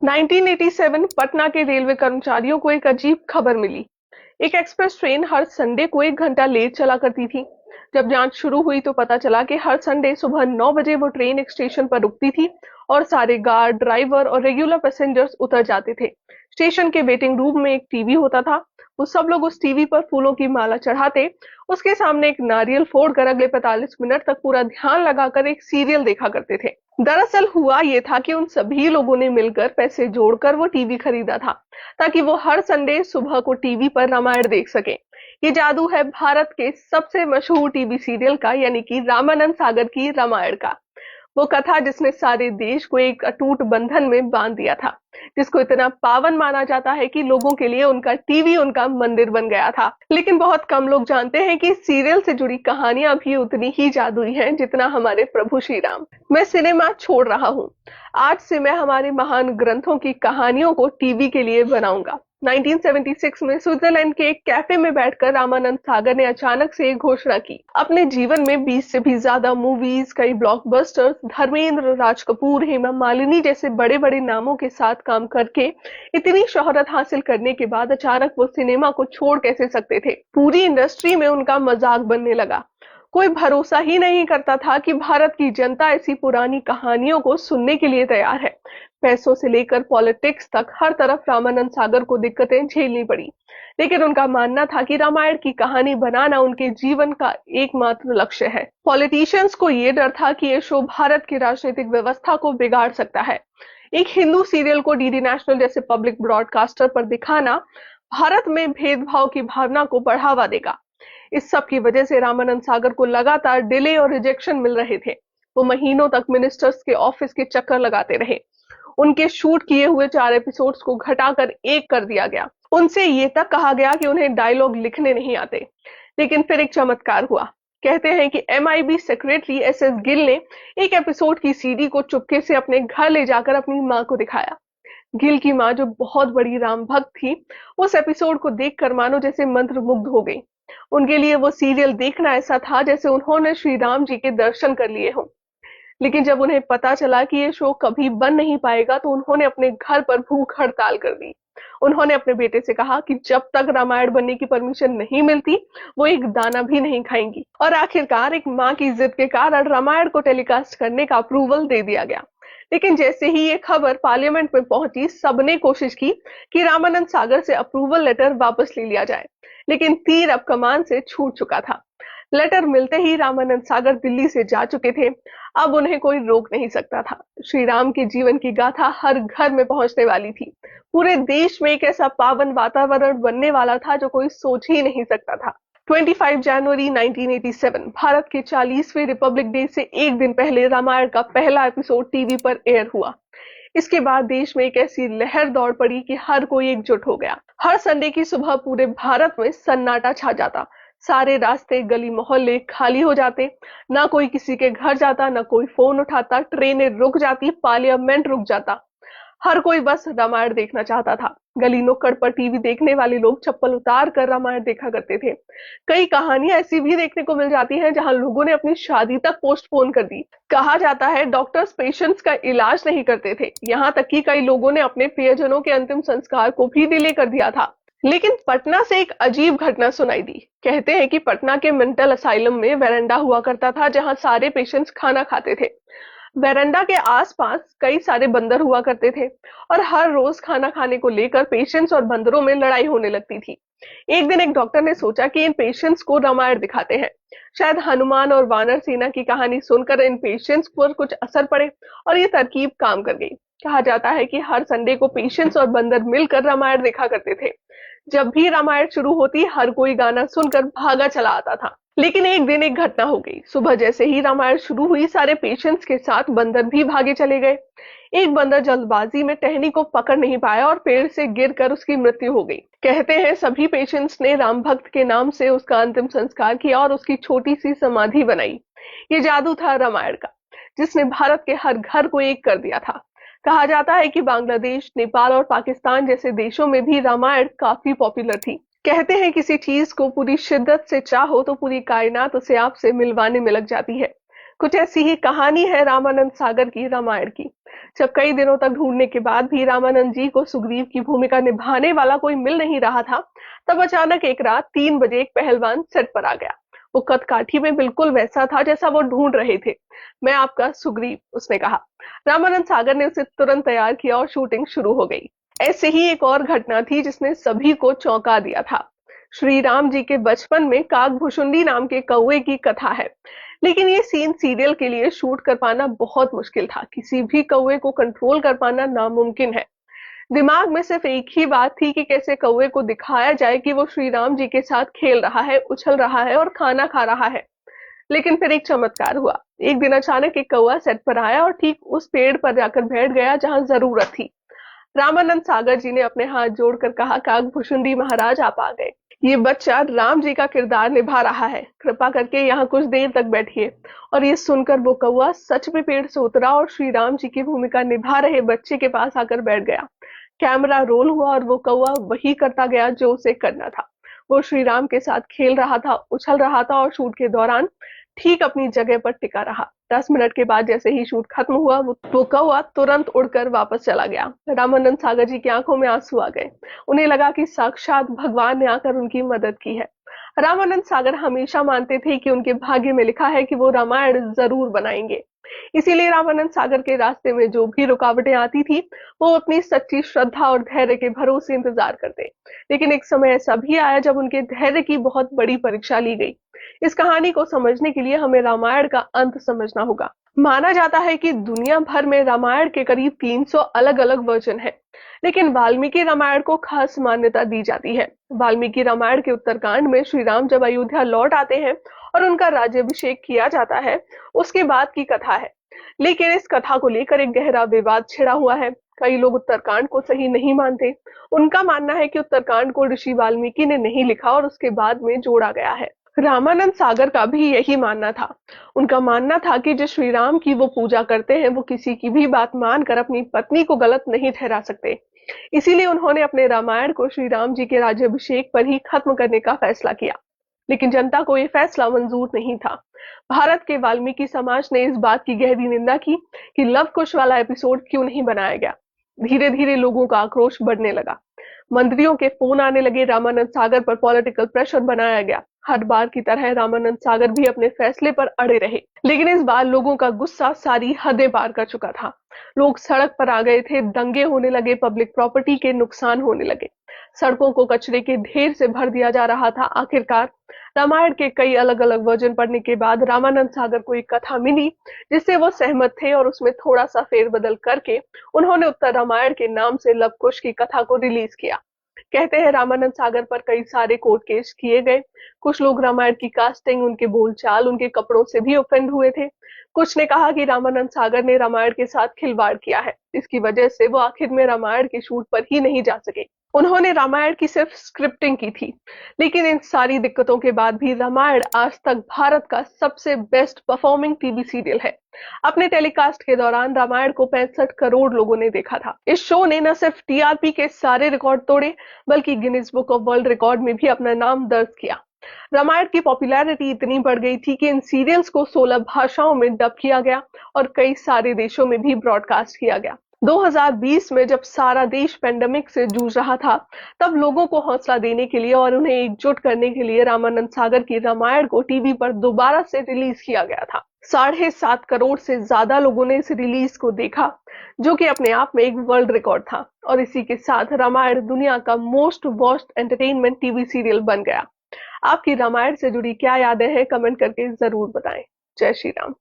1987 पटना के रेलवे कर्मचारियों को एक अजीब खबर मिली। एक एक्सप्रेस ट्रेन हर संडे को 1 घंटा लेट चला करती थी। जब जांच शुरू हुई तो पता चला कि हर संडे सुबह 9 बजे वो ट्रेन एक स्टेशन पर रुकती थी और सारे गार्ड, ड्राइवर और रेगुलर पैसेंजर्स उतर जाते थे। स्टेशन के वेटिंग रूम में एक टीवी होता था। वो सब लोग उस टीवी पर फूलों की माला चढ़ाते, उसके सामने एक नारियल फोड़कर अगले 45 मिनट तक पूरा ध्यान लगाकर एक सीरियल देखा करते थे। दरअसल हुआ ये था कि उन सभी लोगों ने मिलकर पैसे जोड़कर वो टीवी खरीदा था, ताकि वो हर संडे सुबह को टीवी पर रामायण देख सके। ये जादू है भारत के सबसे मशहूर टीवी सीरियल का, यानी कि रामानंद सागर की रामायण का। वो कथा जिसने सारे देश को एक अटूट बंधन में बांध दिया था, जिसको इतना पावन माना जाता है कि लोगों के लिए उनका टीवी उनका मंदिर बन गया था। लेकिन बहुत कम लोग जानते हैं कि सीरियल से जुड़ी कहानियां भी उतनी ही जादुई हैं जितना हमारे प्रभु श्री राम। मैं सिनेमा छोड़ रहा हूँ। आज से मैं हमारे महान ग्रंथों की कहानियों को टीवी के लिए बनाऊंगा। 1976 में स्विट्जरलैंड के एक कैफे में बैठकर रामानंद सागर ने अचानक से एक घोषणा की। अपने जीवन में 20 से भी ज्यादा मूवीज, कई ब्लॉकबस्टर्स, धर्मेंद्र, राज कपूर, हेमा मालिनी जैसे बड़े बड़े नामों के साथ काम करके इतनी शोहरत हासिल करने के बाद अचानक वो सिनेमा को छोड़ कैसे सकते थे। पूरी इंडस्ट्री में उनका मजाक बनने लगा। कोई भरोसा ही नहीं करता था कि भारत की जनता ऐसी पुरानी कहानियों को सुनने के लिए तैयार है। पैसों से लेकर पॉलिटिक्स तक हर तरफ रामानंद सागर को दिक्कतें झेलनी पड़ी, लेकिन उनका मानना था कि रामायण की कहानी बनाना उनके जीवन का एकमात्र लक्ष्य है। पॉलिटिशियंस को ये डर था कि ये शो भारत की राजनीतिक व्यवस्था को बिगाड़ सकता है। एक हिंदू सीरियल को डीडी नेशनल जैसे पब्लिक ब्रॉडकास्टर पर दिखाना भारत में भेदभाव की भावना को बढ़ावा देगा। इस सब की वजह से रामानंद सागर को लगातार डिले और रिजेक्शन मिल रहे थे। वो महीनों तक मिनिस्टर्स के ऑफिस के चक्कर लगाते रहे। उनके शूट किए हुए 4 एपिसोड्स को घटाकर 1 कर दिया गया। उनसे ये तक कहा गया कि उन्हें डायलॉग लिखने नहीं आते। लेकिन फिर एक चमत्कार हुआ। कहते हैं कि MIB सेक्रेटरी SS गिल ने एक एपिसोड की CD को चुपके से अपने घर ले जाकर अपनी माँ को दिखाया। गिल की माँ, जो बहुत बड़ी राम भक्त थी, उस एपिसोड को देखकर मानो जैसे मंत्रमुग्ध हो गई। उनके लिए वो सीरियल देखना ऐसा था जैसे उन्होंने श्री राम जी के दर्शन कर लिए हों। लेकिन जब उन्हें पता चला कि ये शो कभी बन नहीं पाएगा तो उन्होंने अपने घर पर भूख हड़ताल कर दी। उन्होंने अपने बेटे से कहा कि जब तक रामायण बनने की परमिशन नहीं मिलती वो एक दाना भी नहीं खाएंगी। और आखिरकार एक माँ की जिद के कारण रामायण को टेलीकास्ट करने का अप्रूवल दे दिया गया। लेकिन जैसे ही ये खबर पार्लियामेंट में पहुंची, सबने कोशिश की कि रामानंद सागर से अप्रूवल लेटर वापस ले लिया जाए, लेकिन तीर अब कमान से छूट चुका था। लेटर मिलते ही रामानंद सागर दिल्ली से जा चुके थे। अब उन्हें कोई रोक नहीं सकता था। श्री राम के जीवन की गाथा हर घर में पहुंचने वाली थी। पूरे देश में एक ऐसा पावन वातावरण बनने वाला था जो कोई सोच ही नहीं सकता था। 25 जनवरी 1987 भारत के 40वें रिपब्लिक डे से एक दिन पहले रामायण का पहला एपिसोड टीवी पर एयर हुआ। इसके बाद देश में एक ऐसी लहर दौड़ पड़ी कि हर कोई एकजुट हो गया। हर संडे की सुबह पूरे भारत में सन्नाटा छा जाता। सारे रास्ते, गली मोहल्ले खाली हो जाते। ना कोई किसी के घर जाता, ना कोई फोन उठाता। ट्रेनें रुक जाती, पार्लियामेंट रुक जाता। हर कोई बस रामायण देखना चाहता था। गली नुक्कड़ पर टीवी देखने वाले लोग चप्पल उतार कर रामायण देखा करते थे। कई कहानियां ऐसी भी देखने को मिल जाती हैं जहां लोगों ने अपनी शादी तक पोस्टपोन कर दी। कहा जाता है डॉक्टर्स पेशेंट्स का इलाज नहीं करते थे। यहाँ तक कि कई लोगों ने अपने प्रियजनों के अंतिम संस्कार को भी डिले कर दिया था। लेकिन पटना से एक अजीब घटना सुनाई दी। कहते हैं कि पटना के मेंटल असाइलम में वेरेंडा हुआ करता था जहां सारे पेशेंट्स खाना खाते थे। वेरेंडा के आसपास कई सारे बंदर हुआ करते थे और हर रोज खाना खाने को लेकर पेशेंट्स और बंदरों में लड़ाई होने लगती थी। एक दिन एक डॉक्टर ने सोचा कि इन पेशेंट्स को रामायण दिखाते हैं। शायद हनुमान और वानर सेना की कहानी सुनकर इन पेशेंट्स पर कुछ असर पड़े और ये तरकीब काम कर गई। कहा जाता है कि हर संडे को पेशेंट्स और बंदर मिलकर रामायण देखा करते थे। जब भी रामायण शुरू होती, हर कोई गाना सुनकर भागा चला आता था। लेकिन एक दिन एक घटना हो गई। सुबह जैसे ही रामायण शुरू हुई, सारे पेशेंट्स के साथ बंदर भी भागे चले गए। एक बंदर जल्दबाजी में टहनी को पकड़ नहीं पाया और पेड़ से गिरकर उसकी मृत्यु हो गई। कहते हैं सभी पेशेंट्स ने राम भक्त के नाम से उसका अंतिम संस्कार किया और उसकी छोटी सी समाधि बनाई। ये जादू था रामायण का, जिसने भारत के हर घर को एक कर दिया था। कहा जाता है कि बांग्लादेश, नेपाल और पाकिस्तान जैसे देशों में भी रामायण काफी पॉपुलर थी। कहते हैं किसी चीज को पूरी शिद्दत से चाहो तो पूरी कायनात उसे आपसे मिलवाने में लग जाती है। कुछ ऐसी ही कहानी है रामानंद सागर की रामायण की। जब कई दिनों तक ढूंढने के बाद भी रामानंद जी को सुग्रीव की भूमिका निभाने वाला कोई मिल नहीं रहा था, तब अचानक एक रात 3 बजे एक पहलवान सेट पर आ गया। वो कदकाठी में बिल्कुल वैसा था जैसा वो ढूंढ रहे थे। मैं आपका सुग्रीव, उसने कहा। रामानंद सागर ने उसे तुरंत तैयार किया और शूटिंग शुरू हो गई। ऐसे ही एक और घटना थी जिसने सभी को चौंका दिया था। श्री राम जी के बचपन में कागभुशुंडी नाम के कौवे की कथा है। लेकिन ये सीन सीरियल के लिए शूट कर पाना बहुत मुश्किल था। किसी भी कौवे को कंट्रोल कर पाना नामुमकिन है। दिमाग में सिर्फ एक ही बात थी कि कैसे कौवे को दिखाया जाए कि वो श्री राम जी के साथ खेल रहा है, उछल रहा है और खाना खा रहा है। लेकिन फिर एक चमत्कार हुआ। एक दिन अचानक एक कौवा सेट पर आया और ठीक उस पेड़ पर जाकर बैठ गया जहां जरूरत थी। रामानंद सागर जी ने अपने हाथ जोड़कर कहा, कागभुशुंडी महाराज आप आ गए। ये बच्चा राम जी का किरदार निभा रहा है, कृपा करके यहाँ कुछ देर तक बैठिए। और ये सुनकर वो कौवा सच में पेड़ से उतरा और श्री राम जी की भूमिका निभा रहे बच्चे के पास आकर बैठ गया। कैमरा रोल हुआ और वो कौवा वही करता गया जो उसे करना था। वो श्री राम के साथ खेल रहा था, उछल रहा था और शूट के दौरान ठीक अपनी जगह पर टिका रहा। 10 मिनट के बाद जैसे ही शूट खत्म हुआ, वो कौवा तुरंत उड़कर वापस चला गया। रामानंद सागर जी की आंखों में आंसू आ गए। उन्हें लगा कि साक्षात भगवान ने आकर उनकी मदद की है। रामानंद सागर हमेशा मानते थे कि उनके भाग्य में लिखा है कि वो रामायण जरूर बनाएंगे। इसीलिए रामानंद सागर के रास्ते में जो भी रुकावटें आती थी, वो अपनी सच्ची श्रद्धा और धैर्य के भरोसे इंतजार करते। लेकिन एक समय ऐसा भी आया जब उनके धैर्य की बहुत बड़ी परीक्षा ली गई। इस कहानी को समझने के लिए हमें रामायण का अंत समझना होगा। माना जाता है कि दुनिया भर में रामायण के करीब 300 अलग अलग वर्जन हैं, लेकिन वाल्मीकि रामायण को खास मान्यता दी जाती है। वाल्मीकि रामायण के उत्तरकांड में श्री राम जब अयोध्या लौट आते हैं और उनका राज्याभिषेक किया जाता है, उसके बाद की कथा है। लेकिन इस कथा को लेकर एक गहरा विवाद छिड़ा हुआ है। कई लोग उत्तरकांड को सही नहीं मानते। उनका मानना है कि उत्तरकांड को ऋषि वाल्मीकि ने नहीं लिखा और उसके बाद में जोड़ा गया है। रामानंद सागर का भी यही मानना था। उनका मानना था कि जो श्री राम की वो पूजा करते हैं, वो किसी की भी बात मानकर अपनी पत्नी को गलत नहीं ठहरा सकते। इसीलिए उन्होंने अपने रामायण को श्री राम जी के राज्याभिषेक पर ही खत्म करने का फैसला किया। लेकिन जनता को ये फैसला मंजूर नहीं था। भारत के वाल्मीकि समाज ने इस बात की गहरी निंदा की कि लव कुश वाला एपिसोड क्यों नहीं बनाया गया। धीरे धीरे लोगों का आक्रोश बढ़ने लगा। मंत्रियों के फोन आने लगे। रामानंद सागर पर पॉलिटिकल प्रेशर बनाया गया। हर बार की तरह रामानंद सागर भी अपने फैसले पर अड़े रहे। लेकिन इस बार लोगों का गुस्सा सारी हदें पार कर चुका था। लोग सड़क पर आ गए थे, दंगे होने लगे, पब्लिक प्रॉपर्टी के नुकसान होने लगे, सड़कों को कचरे के ढेर से भर दिया जा रहा था। आखिरकार रामायण के कई अलग अलग वर्जन पढ़ने के बाद रामानंद सागर को एक कथा मिली जिससे वो सहमत थे और उसमें थोड़ा सा फेरबदल करके उन्होंने उत्तर रामायण के नाम से लव कुश की कथा को रिलीज किया। कहते हैं रामानंद सागर पर कई सारे कोर्ट केस किए गए। कुछ लोग रामायण की कास्टिंग, उनके बोलचाल, उनके कपड़ों से भी ऑफेंड हुए थे। कुछ ने कहा कि रामानंद सागर ने रामायण के साथ खिलवाड़ किया है, इसकी वजह से वो आखिर में रामायण के शूट पर ही नहीं जा सके। उन्होंने रामायण की सिर्फ स्क्रिप्टिंग की थी। लेकिन इन सारी दिक्कतों के बाद भी रामायण आज तक भारत का सबसे बेस्ट परफॉर्मिंग टीवी सीरियल है। अपने टेलीकास्ट के दौरान रामायण को 65 करोड़ लोगों ने देखा था। इस शो ने न सिर्फ टीआरपी के सारे रिकॉर्ड तोड़े, बल्कि Guinness book of world record में भी अपना नाम दर्ज किया। रामायण की पॉपुलैरिटी इतनी बढ़ गई थी कि इन सीरियल्स को 16 भाषाओं में डब किया गया और कई सारे देशों में भी ब्रॉडकास्ट किया गया। 2020 में जब सारा देश पेंडेमिक से जूझ रहा था, तब लोगों को हौसला देने के लिए और उन्हें एकजुट करने के लिए रामानंद सागर की रामायण को टीवी पर दोबारा से रिलीज किया गया था। 7.5 करोड़ से ज्यादा लोगों ने इस रिलीज को देखा, जो कि अपने आप में एक वर्ल्ड रिकॉर्ड था। और इसी के साथ रामायण दुनिया का most watched entertainment TV serial बन गया। आपकी रामायण से जुड़ी क्या यादें हैं, कमेंट करके जरूर बताएं। जय श्री राम।